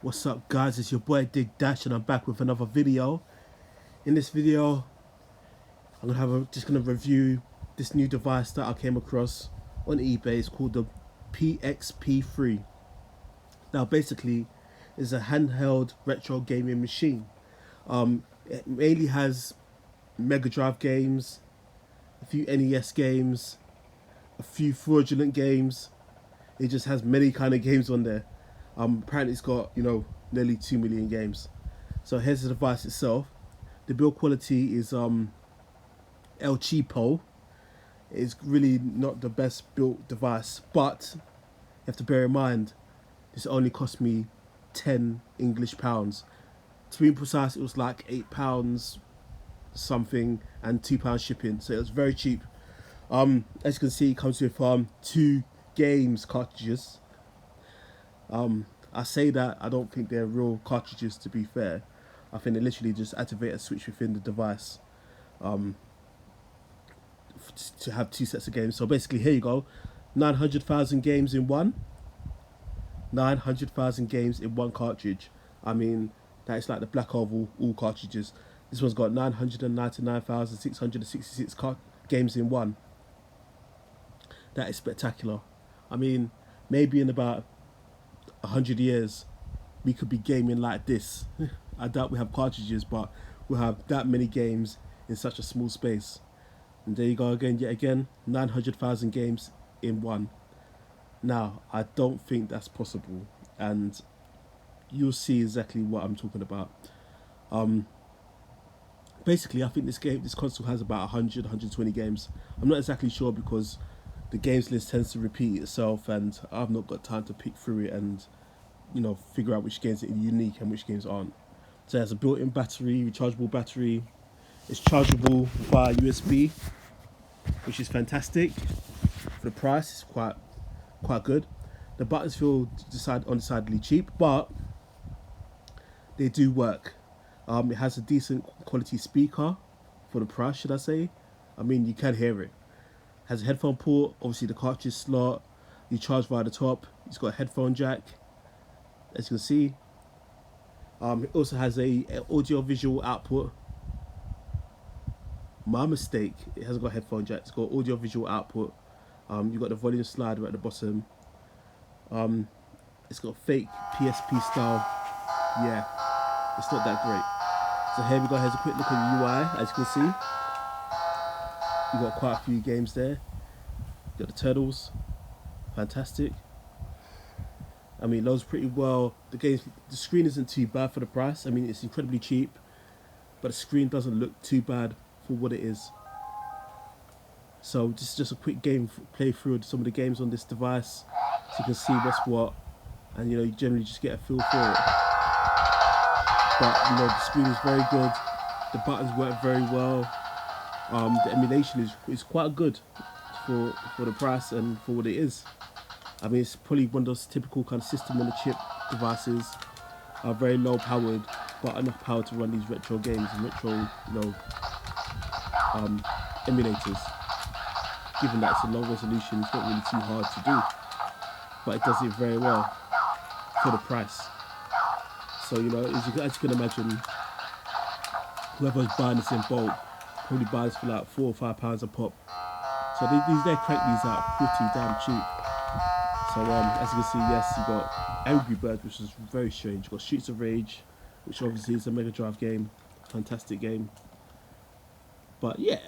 What's up, guys? It's your boy Dig Dash, and I'm back with another video. In this video, just gonna review this new device that I came across on eBay. It's called the PXP3. Now, basically, it's a handheld retro gaming machine. It mainly has Mega Drive games, a few NES games, a few fraudulent games. It just has many kind of games on there. Apparently it's got, nearly 2 million games. So here's the device itself. The build quality is El Cheapo. It's really not the best built device, but you have to bear in mind this only cost me 10 English pounds. To be precise, it was like £8 something and £2 shipping, so it was very cheap. As you can see, it comes with two games cartridges. I say that I don't think they're real cartridges, to be fair. I think they literally just activate a switch within the device to have two sets of games. So basically, here you go, 900,000 games in one. 900,000 games in one cartridge. I mean, that is like the Black Oval all cartridges. This one's got 999,666 games in one. That is spectacular. I mean, maybe in about 100 years we could be gaming like this. I doubt we have cartridges, but we'll have that many games in such a small space. And there you go again, yet again, 900,000 games in one. Now, I don't think that's possible, and you'll see exactly what I'm talking about. Basically, I think this console has about 100, 120 games. I'm not exactly sure because the games list tends to repeat itself, and I've not got time to pick through it and figure out which games are unique and which games aren't. So it has a built-in battery, rechargeable battery. It's chargeable via USB, which is fantastic. For the price, it's quite good. The buttons feel undecidedly cheap, but they do work. It has a decent quality speaker for the price, should I say? I mean, you can hear it. Has a headphone port, obviously the cartridge slot. You charge via the top. It's got a headphone jack, as you can see. It also has a audio visual output. My mistake, it hasn't got a headphone jack. It's got audio visual output. You've got the volume slider at the bottom. It's got fake PSP style. Yeah, it's not that great. So here we go. Here's a quick look at the UI. As you can see, you've got quite a few games there. You've got the Turtles, fantastic. I mean, loads pretty well. The screen isn't too bad for the price. I mean, it's incredibly cheap, but the screen doesn't look too bad for what it is. So just a quick play through of some of the games on this device, so you can see what's what, and you generally just get a feel for it. But the screen is very good. The buttons work very well. The emulation is quite good for the price and for what it is. I mean, it's probably one of those typical kind of system on a chip devices, are very low powered, but enough power to run these retro games and retro, emulators. Given that it's a low resolution, it's not really too hard to do, but it does it very well for the price. So as you can imagine, whoever's buying this in bulk probably buys for like £4 or £5 a pop. So they crank these out pretty damn cheap. So as you can see, yes, you got Angry Birds, which is very strange. You got Streets of Rage, which obviously is a Mega Drive game, fantastic game. But yeah,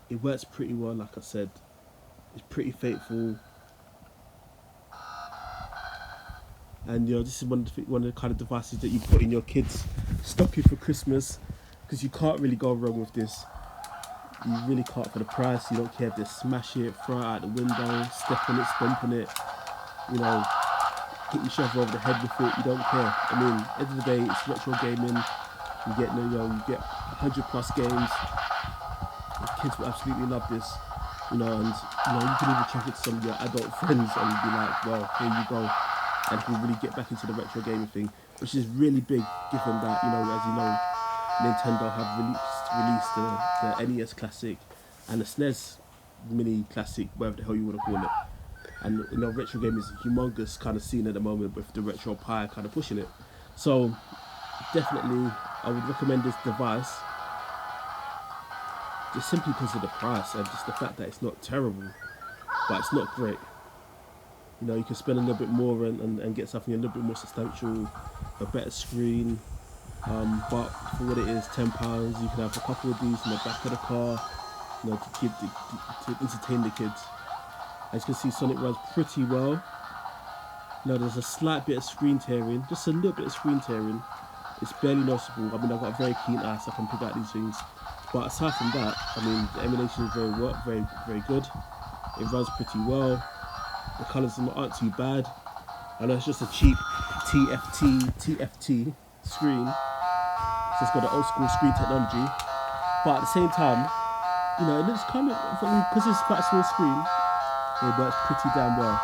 it works pretty well. Like I said, it's pretty faithful, and this is one of the kind of devices that you put in your kids' stocking for Christmas, because you can't really go wrong with this. You really can't for the price. You don't care if they smash it, throw it out the window, step on it, stomp on it, hit each other over the head with it. You don't care. I mean, at the end of the day, it's retro gaming. You get 100 plus games. The kids will absolutely love this. And you can even chuck it to some of your adult friends and be like, well, here you go. And you can really get back into the retro gaming thing, which is really big, given that, as you know, Nintendo have released the NES Classic and the SNES Mini Classic, whatever the hell you want to call it. and you know, retro game is a humongous kind of scene at the moment with the retro pie kind of pushing it. So definitely, I would recommend this device just simply because of the price and just the fact that it's not terrible, but it's not great. You know, you can spend a little bit more and get something a little bit more substantial, a better screen. But for what it is, £10, you can have a couple of these in the back of the car, you know, to entertain the kids. As you can see, Sonic runs pretty well. You know, there's a slight bit of screen tearing, just a little bit of screen tearing. It's barely noticeable. I mean, I've got a very keen eye, so I can pick out these things. But aside from that, I mean, the emulation is very good. It runs pretty well. The colours aren't too bad. I know it's just a cheap TFT screen. So it's got the old school screen technology. But at the same time, you know, it looks kind of, because it's quite a small screen, it works pretty damn well.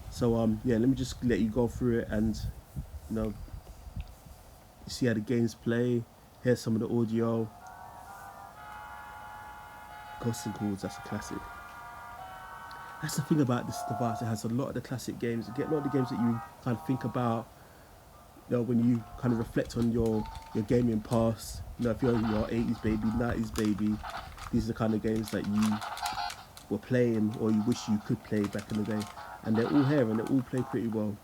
So yeah, let me just let you go through it and, you know, you see how the games play. Here's some of the audio. Ghosts and Chords, that's a classic. That's the thing about this device, it has a lot of the classic games. You get a lot of the games that you kind of think about, you know, when you kind of reflect on your gaming past. You know, if you're your 80s baby, 90s baby, these are the kind of games that you were playing or you wish you could play back in the day. And they're all here and they all play pretty well.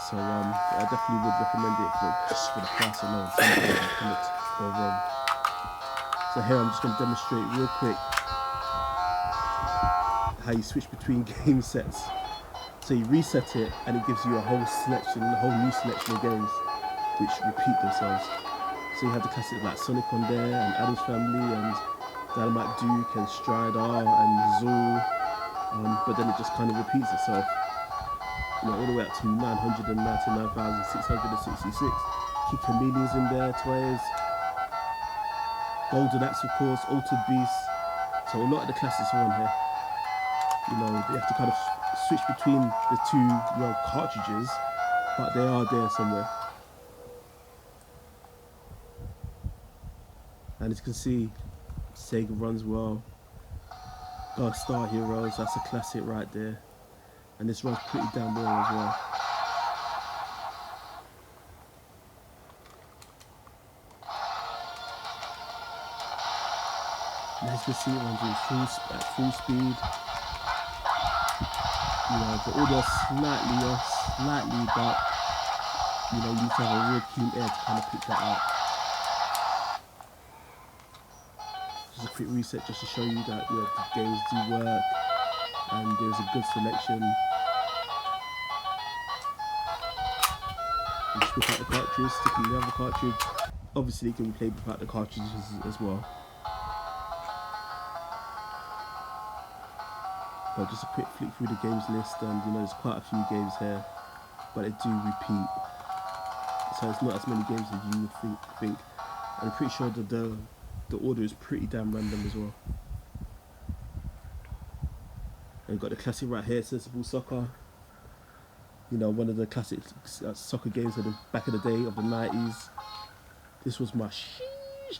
So I definitely would recommend it just for the price alone. Something cannot go wrong. So here I'm just going to demonstrate real quick how you switch between game sets. So you reset it and it gives you a whole selection, a whole new selection of games which repeat themselves. So you have the classics like Sonic on there and Addams Family and Dynamite Duke and Strider and Zool, but then it just kind of repeats itself. You know, all the way up to 999,666. Kid Chameleon's in there, Toys, Golden Axe of course, Altered Beast. So a lot of the classics are on here. You know, they have to kind of switch between the two, you know, cartridges, but they are there somewhere. And as you can see, Sega runs well. Got Star Heroes, that's a classic right there. And this runs pretty damn well as well. And as you can see, it runs at full speed. You know, the audio slightly off, but you know, you need to have a real keen ear to kind of pick that out. Just a quick reset just to show you that, you know, the games do work and there's a good selection. You just whip out the cartridge, stick in the other cartridge. Obviously it can be played without the cartridges as well. But just a quick flick through the games list, and you know, there's quite a few games here, but they do repeat. So it's not as many games as you would think. And I'm pretty sure that the order is pretty damn random as well. And you've got the classic right here, Sensible Soccer. You know, one of the classic soccer games of the back in the day of the 90s. This was my sheesh.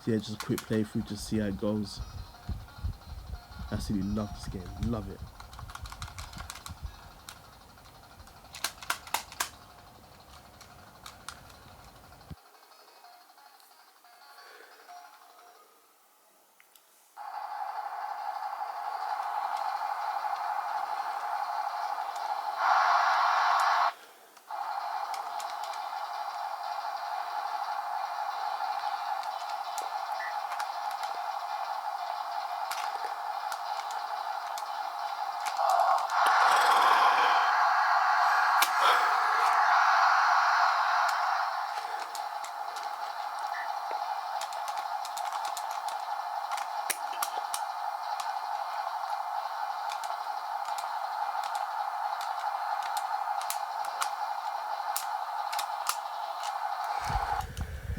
So yeah, just a quick playthrough to see how it goes. Absolutely love this game, love it.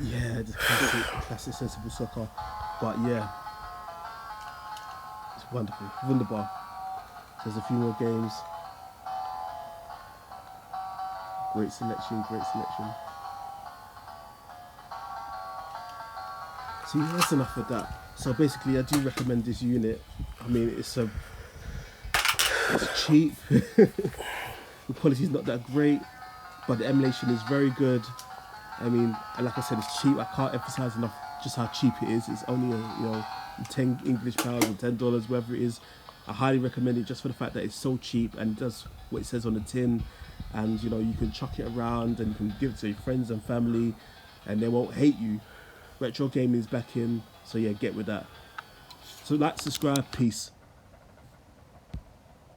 Yeah, the classic Sensible Soccer. But yeah, it's wonderful, wunderbar. There's a few more games. Great selection. So yeah, that's enough of that. So basically, I do recommend this unit. I mean, it's cheap. The quality is not that great, but the emulation is very good. I mean, and like I said, it's cheap. I can't emphasize enough just how cheap it is. It's only a, 10 English pounds or $10, whatever it is. I highly recommend it just for the fact that it's so cheap and does what it says on the tin. And you can chuck it around and you can give it to your friends and family, and they won't hate you. Retro gaming is back in, so yeah, get with that. So like, subscribe, peace.